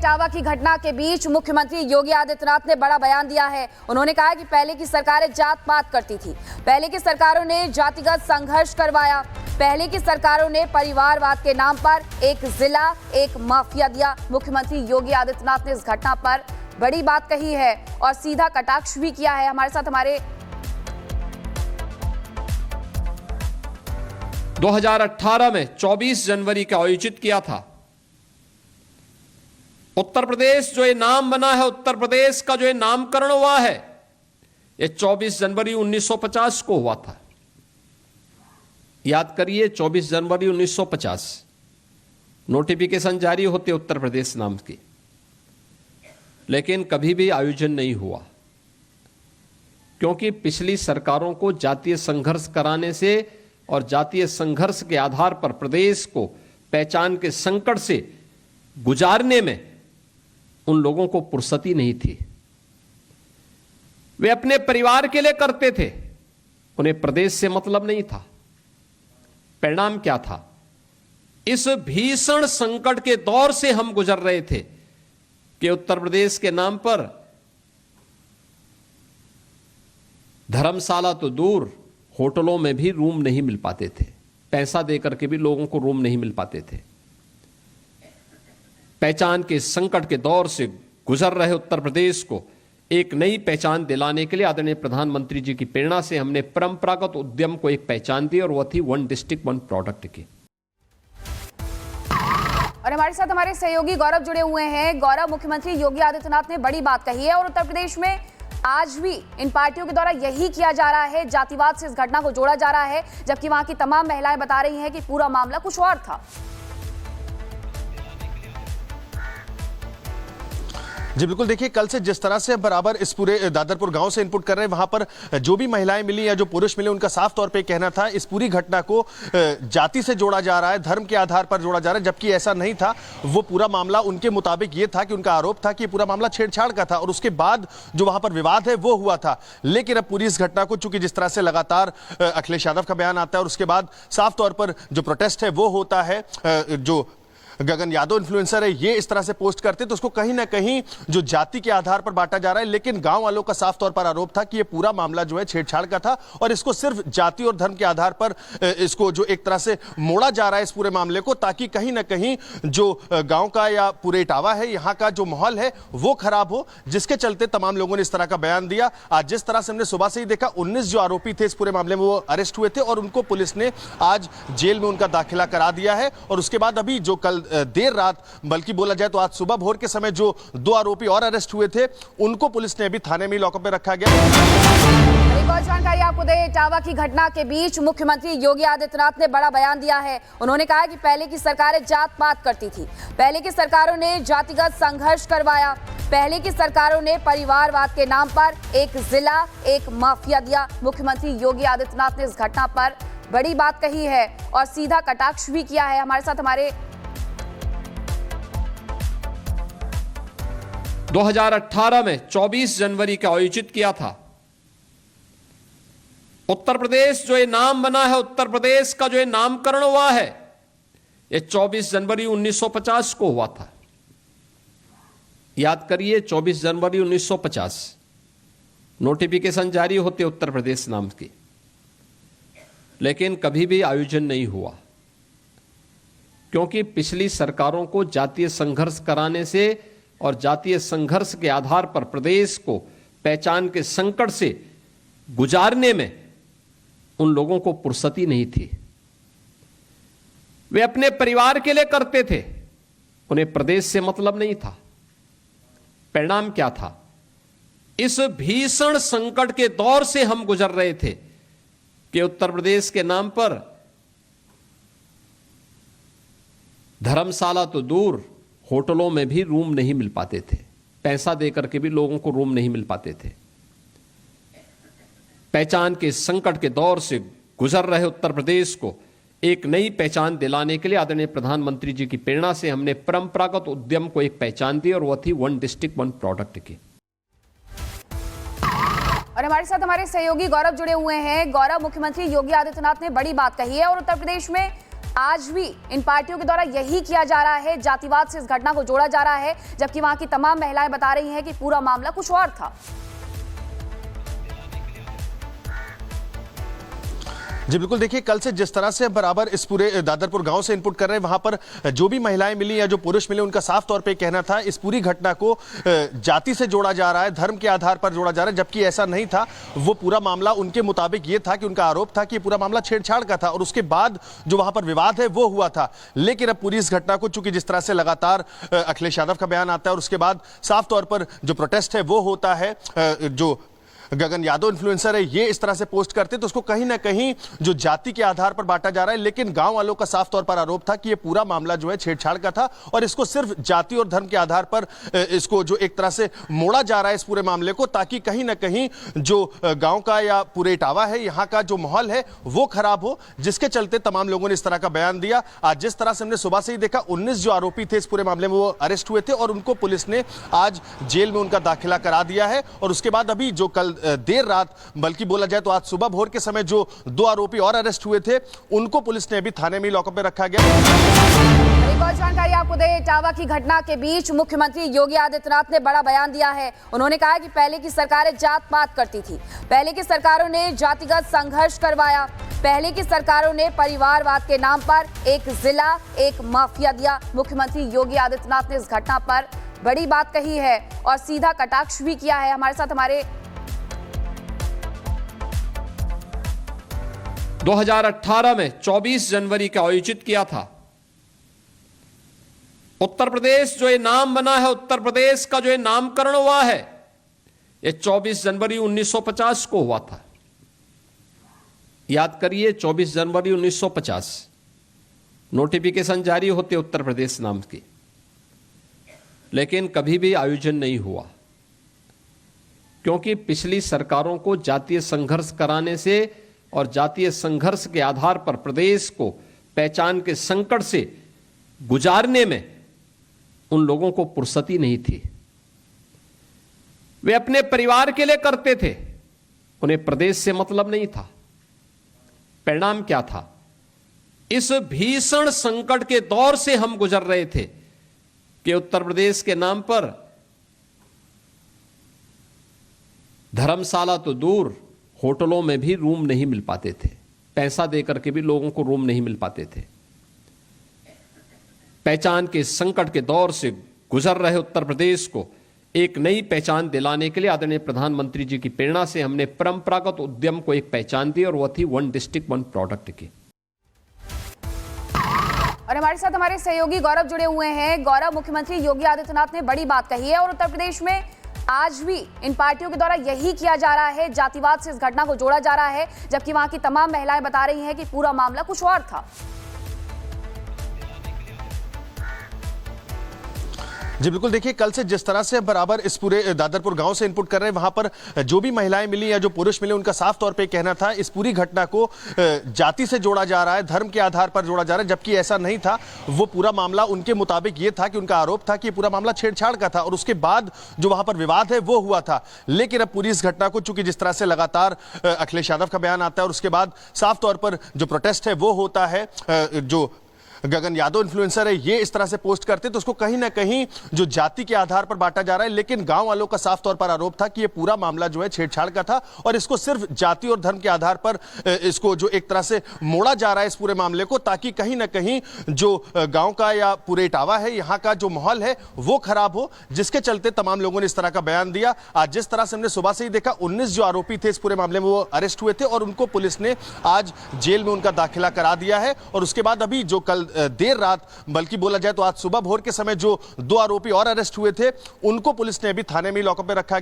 इटावा की घटना के बीच मुख्यमंत्री योगी आदित्यनाथ ने बड़ा बयान दिया है। उन्होंने कहा कि पहले की सरकारें जात पात करती थी, पहले की सरकारों ने जातिगत संघर्ष करवाया, पहले की सरकारों ने परिवारवाद के नाम पर एक जिला एक माफिया दिया। मुख्यमंत्री योगी आदित्यनाथ ने इस घटना पर बड़ी बात कही है और सीधा कटाक्ष भी किया है। हमारे साथ हमारे 2018 में 24 जनवरी का आयोजित किया था। उत्तर प्रदेश जो ये नाम बना है, उत्तर प्रदेश का जो ये नामकरण हुआ है, ये 24 जनवरी 1950 को हुआ था। याद करिए, 24 जनवरी 1950 नोटिफिकेशन जारी होते उत्तर प्रदेश नाम की, लेकिन कभी भी आयोजन नहीं हुआ, क्योंकि पिछली सरकारों को जातीय संघर्ष कराने से और जातीय संघर्ष के आधार पर प्रदेश को पहचान के संकट से गुजारने में उन लोगों को फुर्सती नहीं थी। वे अपने परिवार के लिए करते थे, उन्हें प्रदेश से मतलब नहीं था। परिणाम क्या था? इस भीषण संकट के दौर से हम गुजर रहे थे कि उत्तर प्रदेश के नाम पर धर्मशाला तो दूर, होटलों में भी रूम नहीं मिल पाते थे। पैसा देकर के भी लोगों को रूम नहीं मिल पाते थे। पहचान के संकट के दौर से गुजर रहे उत्तर प्रदेश को एक नई पहचान दिलाने के लिए आदरणीय प्रधानमंत्री जी की प्रेरणा से हमने परंपरागत उद्यम को एक पहचान दी, और वह थी वन डिस्ट्रिक्ट वन प्रोडक्ट की। और हमारे साथ हमारे सहयोगी गौरव जुड़े हुए हैं। गौरव, मुख्यमंत्री योगी आदित्यनाथ ने बड़ी बात कही है और उत्तर प्रदेश में आज भी इन पार्टियों के द्वारा यही किया जा रहा है, जातिवाद से इस घटना को जोड़ा जा रहा है, जबकि वहां की तमाम महिलाएं बता रही हैं कि पूरा मामला कुछ और था। जी बिल्कुल, देखिए कल से जिस तरह से बराबर इस पूरे दादरपुर गांव से इनपुट कर रहे हैं, वहां पर जो भी महिलाएं मिली या जो पुरुष मिले, उनका साफ तौर पे कहना था इस पूरी घटना को जाति से जोड़ा जा रहा है, धर्म के आधार पर जोड़ा जा रहा है, जबकि ऐसा नहीं था। वो पूरा मामला उनके मुताबिक ये था कि उनका आरोप था कि पूरा मामला छेड़छाड़ का था और उसके बाद जो वहां पर विवाद है वो हुआ था। लेकिन अब पूरी इस घटना को, चूंकि जिस तरह से लगातार अखिलेश यादव का बयान आता है और उसके बाद साफ तौर पर जो प्रोटेस्ट है वो होता है, जो गगन यादव इन्फ्लुएंसर है ये इस तरह से पोस्ट करते, तो उसको कहीं ना कहीं जो जाति के आधार पर बांटा जा रहा है। लेकिन गांव वालों का साफ तौर पर आरोप था कि ये पूरा मामला जो है छेड़छाड़ का था और इसको सिर्फ जाति और धर्म के आधार पर इसको जो एक तरह से मोड़ा जा रहा है इस पूरे मामले को, ताकि कहीं ना कहीं जो गांव का या पूरे इटावा है यहाँ का जो माहौल है वो खराब हो, जिसके चलते तमाम लोगों ने इस तरह का बयान दिया। आज जिस तरह से हमने सुबह से ही देखा, 19 जो आरोपी थे इस पूरे मामले में वो अरेस्ट हुए थे और उनको पुलिस ने आज जेल में उनका दाखिला करा दिया है। और उसके बाद अभी जो कल देर रात, बल्कि बोला जाए तो आज सुबह भोर के समय जो 2 आरोपी और अरेस्ट हुए थे, उनको पुलिस ने अभी थाने में लॉकअप में रखा गया। एक और जानकारी आपको दें, इटावा की घटना के बीच मुख्यमंत्री योगी आदित्यनाथ ने बड़ा बयान दिया है। उन्होंने कहा कि पहले की सरकारें जात पात करती थी, पहले की सरकारों ने जातिगत संघर्ष करवाया, पहले की सरकारों ने परिवारवाद के नाम पर एक जिला एक माफिया दिया। मुख्यमंत्री योगी आदित्यनाथ ने इस घटना पर बड़ी बात कही है और सीधा कटाक्ष भी किया है। हमारे साथ हमारे 2018 में 24 जनवरी का आयोजित किया था। उत्तर प्रदेश जो ये नाम बना है, उत्तर प्रदेश का जो ये नामकरण हुआ है, ये 24 जनवरी 1950 को हुआ था। याद करिए, 24 जनवरी 1950 नोटिफिकेशन जारी होते उत्तर प्रदेश नाम की, लेकिन कभी भी आयोजन नहीं हुआ, क्योंकि पिछली सरकारों को जातीय संघर्ष कराने से और जातीय संघर्ष के आधार पर प्रदेश को पहचान के संकट से गुजारने में उन लोगों को फुर्सती नहीं थी। वे अपने परिवार के लिए करते थे, उन्हें प्रदेश से मतलब नहीं था। परिणाम क्या था? इस भीषण संकट के दौर से हम गुजर रहे थे कि उत्तर प्रदेश के नाम पर धर्मशाला तो दूर, होटलों में भी रूम नहीं मिल पाते थे। पैसा देकर के भी लोगों को रूम नहीं मिल पाते थे। पहचान के संकट के दौर से गुजर रहे उत्तर प्रदेश को एक नई पहचान दिलाने के लिए आदरणीय प्रधानमंत्री जी की प्रेरणा से हमने परंपरागत उद्यम को एक पहचान दी, और वह थी वन डिस्ट्रिक्ट वन प्रोडक्ट की। और हमारे साथ हमारे सहयोगी गौरव जुड़े हुए हैं। गौरव, मुख्यमंत्री योगी आदित्यनाथ ने बड़ी बात कही है और उत्तर प्रदेश में आज भी इन पार्टियों के द्वारा यही किया जा रहा है, जातिवाद से इस घटना को जोड़ा जा रहा है, जबकि वहां की तमाम महिलाएं बता रही हैं कि पूरा मामला कुछ और था। जी बिल्कुल, देखिए कल से जिस तरह से बराबर इस पूरे दादरपुर गांव से इनपुट कर रहे हैं, वहां पर जो भी महिलाएं मिली या जो पुरुष मिले, उनका साफ तौर पे कहना था इस पूरी घटना को जाति से जोड़ा जा रहा है, धर्म के आधार पर जोड़ा जा रहा है, जबकि ऐसा नहीं था। वो पूरा मामला उनके मुताबिक ये था कि उनका आरोप था कि पूरा मामला छेड़छाड़ का था और उसके बाद जो वहां पर विवाद है वो हुआ था। लेकिन अब पूरी इस घटना को, चूंकि जिस तरह से लगातार अखिलेश यादव का बयान आता है और उसके बाद साफ तौर पर जो प्रोटेस्ट है वो होता है, जो गगन यादव इन्फ्लुएंसर है ये इस तरह से पोस्ट करते, तो उसको कहीं ना कहीं जो जाति के आधार पर बांटा जा रहा है। लेकिन गांव वालों का साफ तौर पर आरोप था कि ये पूरा मामला जो है छेड़छाड़ का था और इसको सिर्फ जाति और धर्म के आधार पर इसको जो एक तरह से मोड़ा जा रहा है इस पूरे मामले को, ताकि कहीं ना कहीं जो गांव का या पूरे इटावा है यहाँ का जो माहौल है वो खराब हो, जिसके चलते तमाम लोगों ने इस तरह का बयान दिया। आज जिस तरह से हमने सुबह से ही देखा, 19 जो आरोपी थे इस पूरे मामले में वो अरेस्ट हुए थे और उनको पुलिस ने आज जेल में उनका दाखिला करा दिया है। और उसके बाद अभी जो कल देर रात, बल्कि बोला जाए तो आज सुबह भोर के समय जो 2 आरोपी और अरेस्ट हुए थे, उनको पुलिस ने अभी थाने में लॉकअप में रखा गया। एक और जानकारी आपको दे, इटावा की घटना के बीच मुख्यमंत्री योगी आदित्यनाथ ने बड़ा बयान दिया है। उन्होंने कहा कि पहले की सरकारें जात पात करती थी, पहले की सरकारों ने जातिगत संघर्ष करवाया, पहले की सरकारों ने परिवारवाद के नाम पर एक जिला, एक माफिया दिया। मुख्यमंत्री योगी आदित्यनाथ ने इस घटना पर बड़ी बात कही है और सीधा कटाक्ष भी किया है। हमारे साथ हमारे 2018 में 24 जनवरी का आयोजित किया था। उत्तर प्रदेश जो ये नाम बना है, उत्तर प्रदेश का जो ये नामकरण हुआ है, ये 24 जनवरी 1950 को हुआ था। याद करिए, 24 जनवरी 1950 नोटिफिकेशन जारी होते उत्तर प्रदेश नाम की, लेकिन कभी भी आयोजन नहीं हुआ, क्योंकि पिछली सरकारों को जातीय संघर्ष कराने से और जातीय संघर्ष के आधार पर प्रदेश को पहचान के संकट से गुजारने में उन लोगों को फुर्सती नहीं थी। वे अपने परिवार के लिए करते थे, उन्हें प्रदेश से मतलब नहीं था। परिणाम क्या था? इस भीषण संकट के दौर से हम गुजर रहे थे कि उत्तर प्रदेश के नाम पर धर्मशाला तो दूर, होटलों में भी रूम नहीं मिल पाते थे। पैसा देकर के भी लोगों को रूम नहीं मिल पाते थे। पहचान के संकट के दौर से गुजर रहे उत्तर प्रदेश को एक नई पहचान दिलाने के लिए आदरणीय प्रधानमंत्री जी की प्रेरणा से हमने परंपरागत उद्यम को एक पहचान दी और वह थी 1 डिस्ट्रिक्ट 1 प्रोडक्ट की। और हमारे साथ हमारे सहयोगी गौरव जुड़े हुए हैं। गौरव, मुख्यमंत्री योगी आदित्यनाथ ने बड़ी बात कही है और उत्तर प्रदेश में आज भी इन पार्टियों के द्वारा यही किया जा रहा है, जातिवाद से इस घटना को जोड़ा जा रहा है, जबकि वहां की तमाम महिलाएं बता रही हैं कि पूरा मामला कुछ और था। जी बिल्कुल, देखिए कल से जिस तरह से बराबर इस पूरे दादरपुर गांव से इनपुट कर रहे हैं, वहां पर जो भी महिलाएं मिली या जो पुरुष मिले, उनका साफ तौर पे कहना था इस पूरी घटना को जाति से जोड़ा जा रहा है, धर्म के आधार पर जोड़ा जा रहा है, जबकि ऐसा नहीं था। वो पूरा मामला उनके मुताबिक ये था कि उनका आरोप था कि पूरा मामला छेड़छाड़ का था और उसके बाद जो वहां पर विवाद है वो हुआ था। लेकिन अब पूरी इस घटना को, चूंकि जिस तरह से लगातार अखिलेश यादव का बयान आता है और उसके बाद साफ तौर पर जो प्रोटेस्ट है वो होता है, जो गगन यादव इन्फ्लुएंसर है ये इस तरह से पोस्ट करते, तो उसको कहीं ना कहीं जो जाति के आधार पर बांटा जा रहा है। लेकिन गांव वालों का साफ तौर पर आरोप था कि ये पूरा मामला जो है छेड़छाड़ का था और इसको सिर्फ जाति और धर्म के आधार पर इसको जो एक तरह से मोड़ा जा रहा है इस पूरे मामले को, ताकि कहीं ना कहीं जो गांव का या पूरे इटावा है यहाँ का जो माहौल है वो खराब हो, जिसके चलते तमाम लोगों ने इस तरह का बयान दिया। आज जिस तरह से हमने सुबह से ही देखा, 19 जो आरोपी थे इस पूरे मामले में वो अरेस्ट हुए थे और उनको पुलिस ने आज जेल में उनका दाखिला करा दिया है। और उसके बाद अभी जो कल देर रात, बल्कि बोला जाए तो आज सुबह भोर के समय जो 2 आरोपी और अरेस्ट हुए थे, उनको पुलिस ने अभी थाने में लॉकअप में रखा गया।